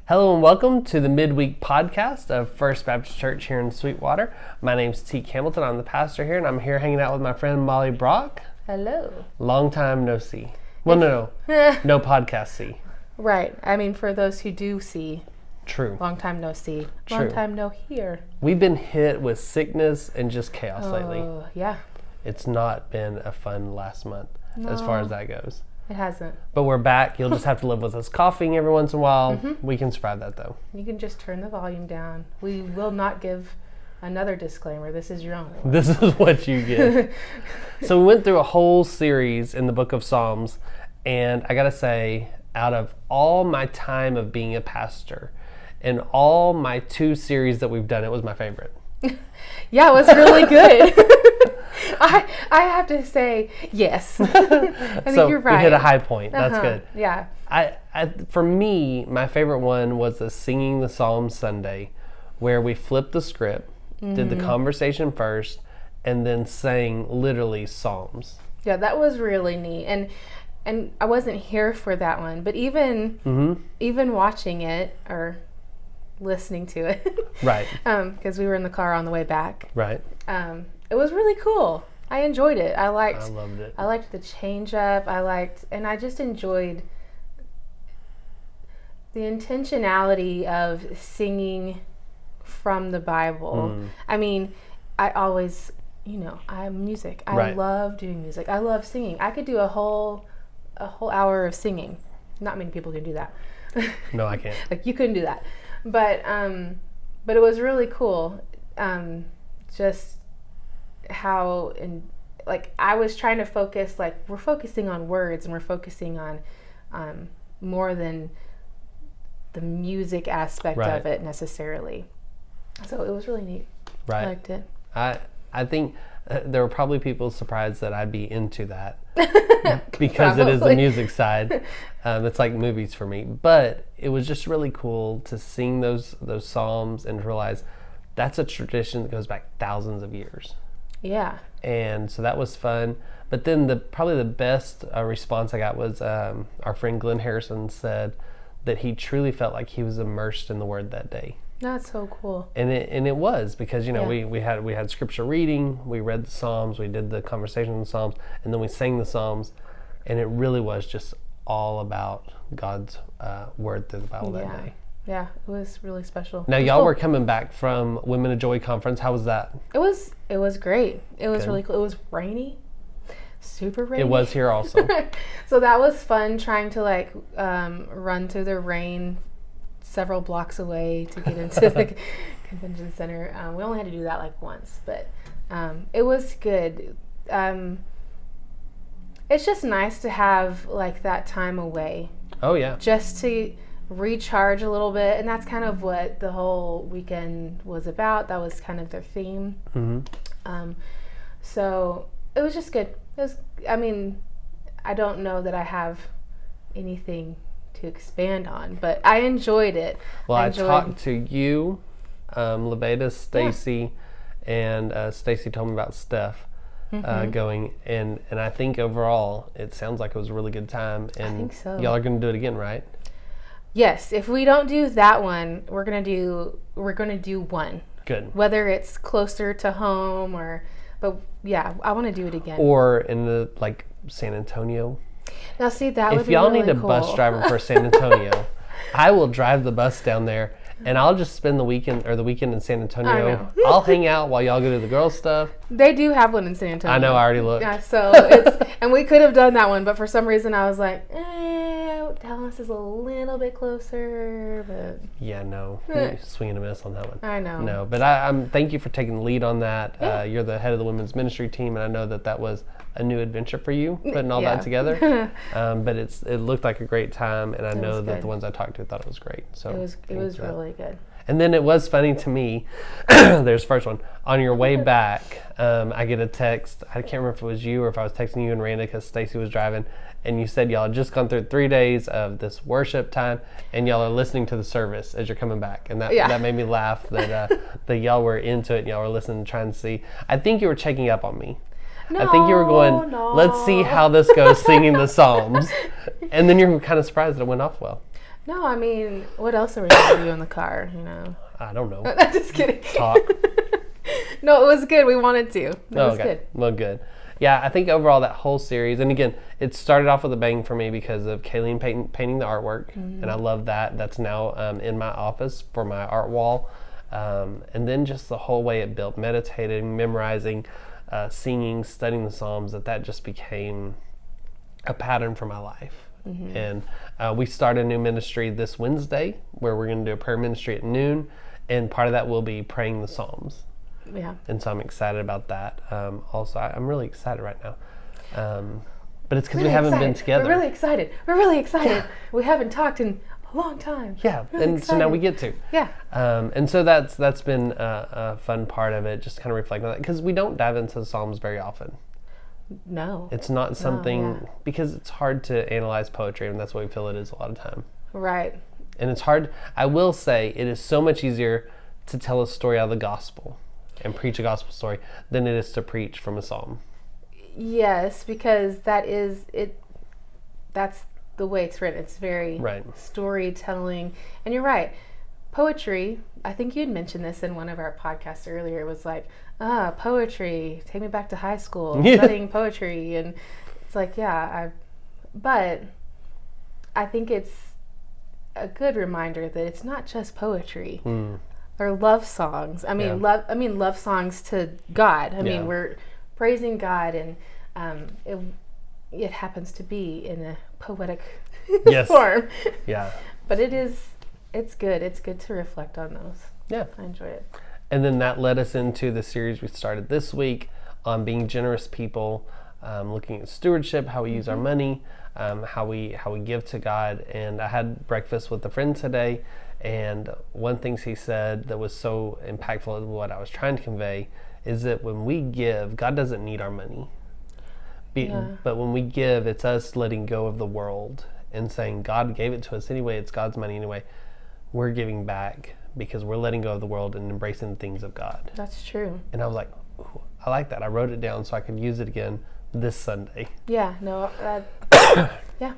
Hello and welcome to the Midweek podcast of First Baptist Church here in Sweetwater. My name's T. Hamilton. I'm the pastor here, and I'm here hanging out with my friend Molly Brock. Hello. Long time no see. Well, no podcast see. Right. I mean, for those who do see. True. Long time no see. True. Long time no hear. We've been hit with sickness and just chaos lately. Oh, yeah. It's not been a fun last month as far as that goes. It hasn't. But we're back. You'll just have to live with us coughing every once in a while. We can survive that, though. You can just turn the volume down. We will not give another disclaimer. This is your only one. This is what you get. So we went through a whole series in the book of Psalms, and I gotta say, out of all my time of being a pastor and all my 2 series that we've done, it was my favorite. Yeah, it was really good. I have to say yes. I think you're right. We hit a high point. That's good. Yeah. For me, my favorite one was the Singing the Psalms Sunday, where we flipped the script, did the conversation first, and then sang literally Psalms. Yeah, that was really neat. And I wasn't here for that one, but even watching it or listening to it, right? Because we were in the car on the way back, right? It was really cool. I enjoyed it. I loved it. I liked the change up. And I just enjoyed the intentionality of singing from the Bible. I mean, I always, I'm music. I love doing music. I love singing. I could do a whole hour of singing. Not many people can do that. No, I can't. Like, you couldn't do that. But it was really cool. Just how I was trying to focus, we're focusing on words and we're focusing on more than the music aspect of it necessarily. So it was really neat. Right. I liked it. I think there were probably people surprised that I'd be into that because it is the music side. It's like movies for me, but it was just really cool to sing those psalms and realize that's a tradition that goes back thousands of years. Yeah. And so that was fun. But then probably the best response I got was our friend Glenn Harrison said that he truly felt like he was immersed in the Word that day. That's so cool. And it was because we had scripture reading, we read the Psalms, we did the conversation on the Psalms, and then we sang the Psalms, and it really was just all about God's Word through the Bible that day. Yeah, it was really special. Now, y'all were coming back from Women of Joy conference. How was that? It was great. It was really cool. It was rainy, super rainy. It was here also. So that was fun, trying to run through the rain several blocks away to get into the convention center. We only had to do that once, but it was good. It's just nice to have that time away. Oh yeah. Just to recharge a little bit, and that's kind of what the whole weekend was about. That was kind of their theme. So it was just good. I don't know that I have anything to expand on, but I enjoyed it. Well, I talked to you, Leveda, Stacy, and Stacy told me about Steph going, and I think overall it sounds like it was a really good time. And I think so. Y'all are going to do it again, right? Yes, if we don't do that one, we're gonna do one. Good. Whether it's closer to home but yeah, I want to do it again. Or in the San Antonio. Now, see, that would be if y'all really need a cool. bus driver for San Antonio, I will drive the bus down there, and I'll just spend the weekend in San Antonio. I'll hang out while y'all go do the girls stuff. They do have one in San Antonio. I know. I already looked. Yeah, so and we could have done that one, but for some reason I was like, Dallas is a little bit closer, but yeah, no, swing and a miss on that one. I know. No, but I'm thank you for taking the lead on that. Yeah. You're the head of the women's ministry team, and I know that was a new adventure for you, putting all that together. But it looked like a great time, and I know that the ones I talked to thought it was great. So it was really good. And then it was funny to me. There's the first one. On your way back, I get a text. I can't remember if it was you or if I was texting you and Randa because Stacy was driving. And you said y'all had just gone through 3 days of this worship time, and y'all are listening to the service as you're coming back. And that made me laugh that y'all were into it and y'all were listening, trying to see. I think you were checking up on me. No, I think you were going, let's see how this goes, singing the Psalms. And then you're kind of surprised that it went off well. No, I mean, what else are we going to do in the car, you know? I don't know. I'm just kidding. Talk. No, it was good. We wanted to. It was good. Well, good. Yeah, I think overall that whole series, and again, it started off with a bang for me because of Kayleen painting the artwork, and I love that. That's now in my office for my art wall. And then just the whole way it built, meditating, memorizing, singing, studying the Psalms, that just became a pattern for my life. And we start a new ministry this Wednesday where we're going to do a prayer ministry at noon, and part of that will be praying the Psalms. Yeah. And so I'm excited about that. Also, I'm really excited right now. But it's because we haven't been together. We're really excited. Yeah. We haven't talked in a long time. Yeah, really and excited. So now we get to. Yeah. And so that's been a fun part of it, just kind of reflecting on that, because we don't dive into the Psalms very often. No. It's not something, because it's hard to analyze poetry, and that's what we feel it is a lot of time. Right. And it's hard. I will say it is so much easier to tell a story out of the gospel and preach a gospel story than it is to preach from a psalm. Yes, because that's the way it's written. It's very storytelling. And you're right. Poetry, I think you'd mentioned this in one of our podcasts earlier, it was like, poetry, take me back to high school, studying poetry. And it's like, but I think it's a good reminder that it's not just poetry or love songs. I mean, love songs to God. I mean, we're praising God, and it happens to be in a poetic form. Yeah. But it's good. It's good to reflect on those. Yeah. I enjoy it. And then that led us into the series we started this week on being generous people, looking at stewardship, how we use our money, how we give to God. And I had breakfast with a friend today, and one thing he said that was so impactful of what I was trying to convey is that when we give, God doesn't need our money. But when we give, it's us letting go of the world and saying, God gave it to us anyway, it's God's money anyway. We're giving back because we're letting go of the world and embracing the things of God. That's true. And I was like, ooh, I like that. I wrote it down so I could use it again this Sunday. Yeah, no, yeah.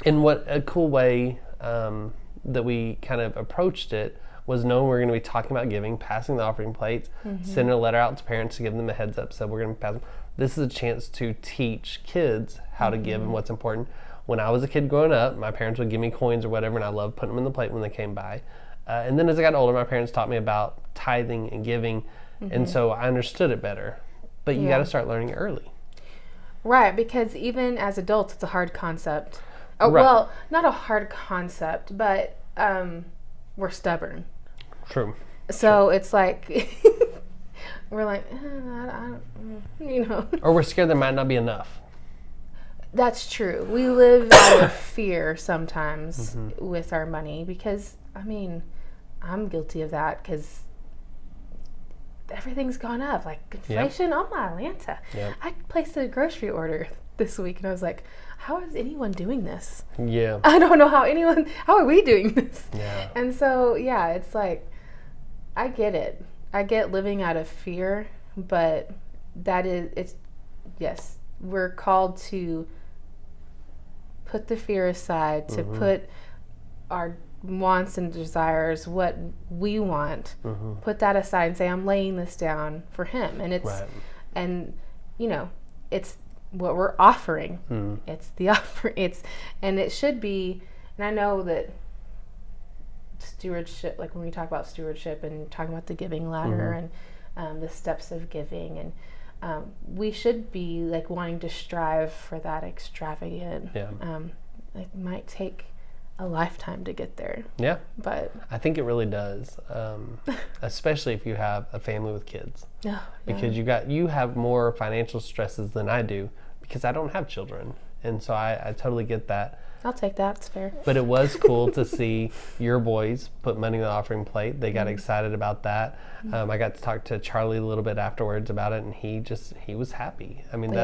And what a cool way that we kind of approached it was knowing we're going to be talking about giving, passing the offering plates, sending a letter out to parents to give them a heads up, so we're going to pass them. This is a chance to teach kids how to give and what's important. When I was a kid growing up, my parents would give me coins or whatever, and I loved putting them in the plate when they came by. And then as I got older, my parents taught me about tithing and giving, and so I understood it better. But you got to start learning early. Right, because even as adults, it's a hard concept. Oh, right. Well, not a hard concept, but we're stubborn. True. So it's like, we're like, I don't, Or we're scared there might not be enough. That's true. We live out of fear sometimes with our money because, I mean, I'm guilty of that because everything's gone up. Like inflation, oh my Atlanta. Yep. I placed a grocery order this week and I was like, how is anyone doing this? Yeah. I don't know how are we doing this? Yeah. And so, it's like, I get it. I get living out of fear, but yes, we're called to put the fear aside, to put our wants and desires, what we want, put that aside and say, I'm laying this down for him. And it's, it's what we're offering. It's the offer. And it should be, and I know that stewardship, like when we talk about stewardship and talking about the giving ladder and the steps of giving, and we should be like wanting to strive for that extravagant. It might take a lifetime to get there. Yeah. But I think it really does, especially if you have a family with kids. Because you have more financial stresses than I do because I don't have children. And so I totally get that. I'll take that. It's fair. But it was cool to see your boys put money in the offering plate. They got excited about that. I got to talk to Charlie a little bit afterwards about it, and he was happy. I mean,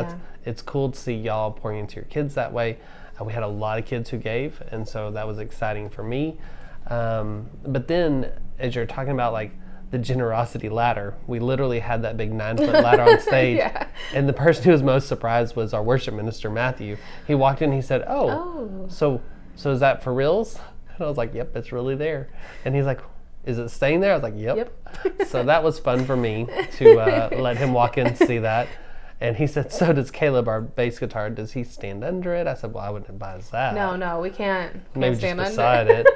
it's cool to see y'all pouring into your kids that way. We had a lot of kids who gave, and so that was exciting for me. But then, as you're talking about like the generosity ladder, we literally had that big 9-foot ladder on stage. And the person who was most surprised was our worship minister, Matthew. He walked in and he said, oh. So is that for reals? And I was like, yep, it's really there. And he's like, is it staying there? I was like, yep. So that was fun for me to let him walk in and see that. And he said, so does Caleb, our bass guitar, does he stand under it? I said, well, I wouldn't advise that. No, we can't. Maybe stand just under beside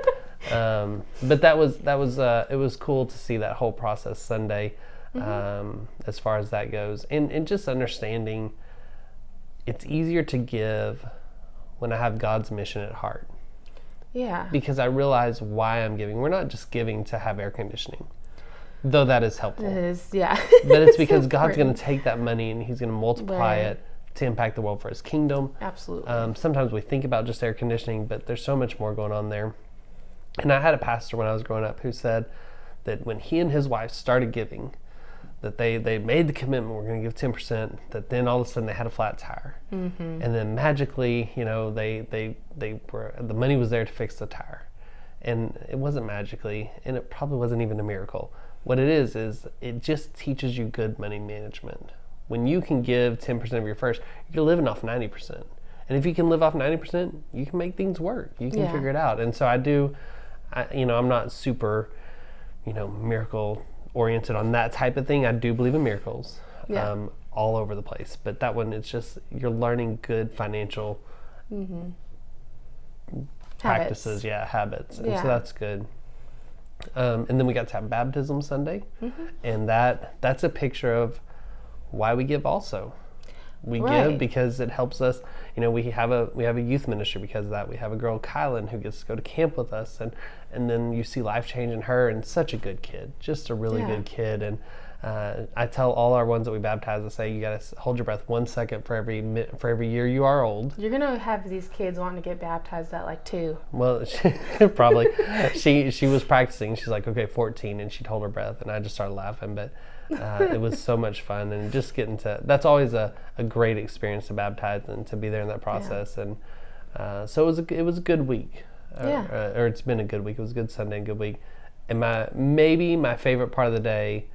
it. But that was it was cool to see that whole process Sunday, as far as that goes. And just understanding it's easier to give when I have God's mission at heart. Yeah. Because I realize why I'm giving. We're not just giving to have air conditioning, though that is helpful. It is, yeah. But it's because God's going to take that money and he's going to multiply Right. it to impact the world for his kingdom. Absolutely. Sometimes we think about just air conditioning, but there's so much more going on there. And I had a pastor when I was growing up who said that when he and his wife started giving, that they made the commitment, we're going to give 10%, that then all of a sudden they had a flat tire. And then magically, they were, the money was there to fix the tire. And it wasn't magically, and it probably wasn't even a miracle. What it is it just teaches you good money management. When you can give 10% of your first, you're living off 90%. And if you can live off 90%, you can make things work. You can figure it out. And so I'm not super, miracle oriented on that type of thing. I do believe in miracles all over the place. But that one, it's just, you're learning good financial practices, habits. And so that's good. And then we got to have baptism Sunday. And that's a picture of why we give also. We give because it helps us. We have a youth ministry because of that. We have a girl, Kylan, who gets to go to camp with us, and then you see life change in her, and such a good kid, just a really good kid. And I tell all our ones that we baptize, I say, you got to hold your breath 1 second for every year you are old. You're gonna have these kids wanting to get baptized at like 2. Well, probably. she was practicing. She's like, okay, 14, and she'd hold her breath, and I just started laughing, but. It was so much fun, and just getting to, that's always a great experience to baptize and to be there in that process. And so it was a good week, or it's been a good week. It was a good Sunday and good week. And my favorite part of the day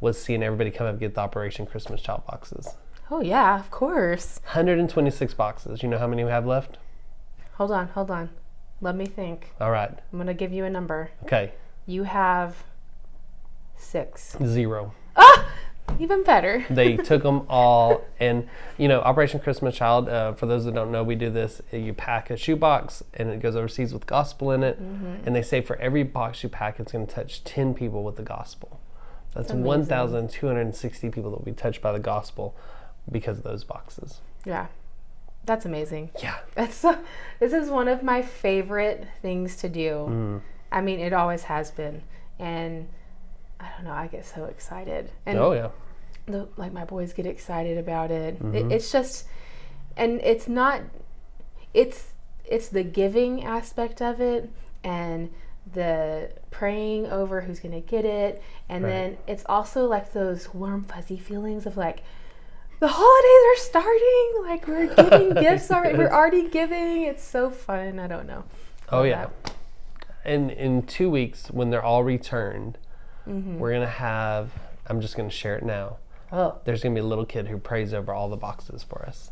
was seeing everybody come up and get the Operation Christmas Child boxes. Oh yeah, of course. 126 boxes. You know how many we have left? Hold on. Let me think. All right. I'm gonna give you a number. Okay. You have 6. 0. Ah! Even better. They took them all, and Operation Christmas Child, for those that don't know, we do this. You pack a shoebox and it goes overseas with gospel in it, and they say for every box you pack, it's going to touch 10 people with the gospel. That's 1,260 people that will be touched by the gospel because of those boxes. Yeah, that's amazing. Yeah, this is one of my favorite things to do. I mean, it always has been, and I don't know, I get so excited. And my boys get excited about it. It's just, and it's not, it's the giving aspect of it and the praying over who's going to get it. And then it's also like those warm, fuzzy feelings of like, the holidays are starting. Like, we're giving gifts already. We're already giving. It's so fun. I don't know. And in 2 weeks, when they're all returned, we're going to have, I'm just going to share it now. There's going to be a little kid who prays over all the boxes for us.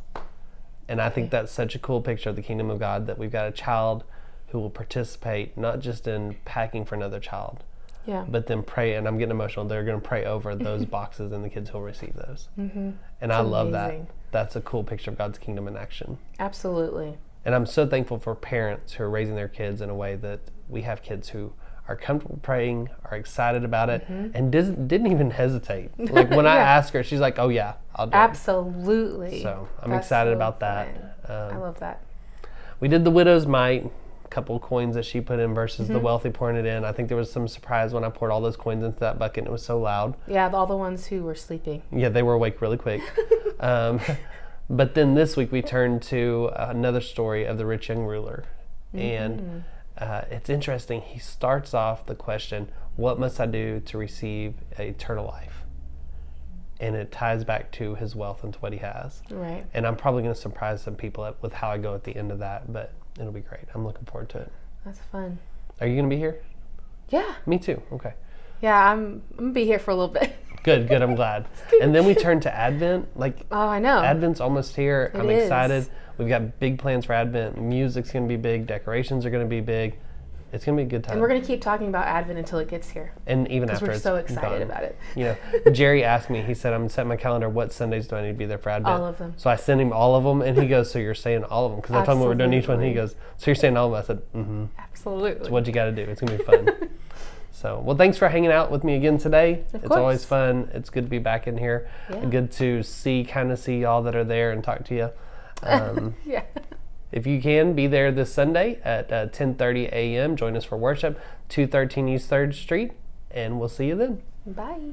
And I think that's such a cool picture of the kingdom of God, that we've got a child who will participate not just in packing for another child, but then pray, and I'm getting emotional, they're going to pray over those boxes and the kids who will receive those. And I love that. That's a cool picture of God's kingdom in action. Absolutely. And I'm so thankful for parents who are raising their kids in a way that we have kids who are comfortable praying, are excited about it, and didn't even hesitate. Like when I asked her, she's like, oh yeah, I'll do it. Absolutely. So I'm excited about that. I love that. We did the widow's mite, a couple of coins that she put in versus the wealthy pouring it in. I think there was some surprise when I poured all those coins into that bucket and it was so loud. Yeah, all the ones who were sleeping. Yeah, they were awake really quick. But then this week we turned to another story of the rich young ruler. And it's interesting. He starts off the question, what must I do to receive eternal life? And it ties back to his wealth and to what he has. Right. And I'm probably going to surprise some people with how I go at the end of that, but it'll be great. I'm looking forward to it. That's fun. Are you going to be here? Yeah. Me too. Okay. Yeah, I'm going to be here for a little bit. Good. I'm glad. And then we turn to Advent. Oh, I know. Advent's almost here. I'm is. excited. We've got big plans for Advent. Music's going to be big. Decorations are going to be big. It's going to be a good time. And we're going to keep talking about Advent until it gets here. And even Because after we're it's so excited gone. about it. You know, Jerry asked me, he said, I'm setting my calendar, what Sundays do I need to be there for Advent? All of them. So I sent him all of them, and he goes, so you're saying all of them? Because I told him we were doing each one, and he goes, so you're saying all of them? I said, mm-hmm. Absolutely. It's what you got to do. It's going to be fun. So, well, thanks for hanging out with me again today. Of It's course. always fun. It's good to be back in here. Yeah. Good to see y'all that are there and talk to you. Yeah. If you can, be there this Sunday at 10:30 a.m. Join us for worship, 213 East 3rd Street, and we'll see you then. Bye.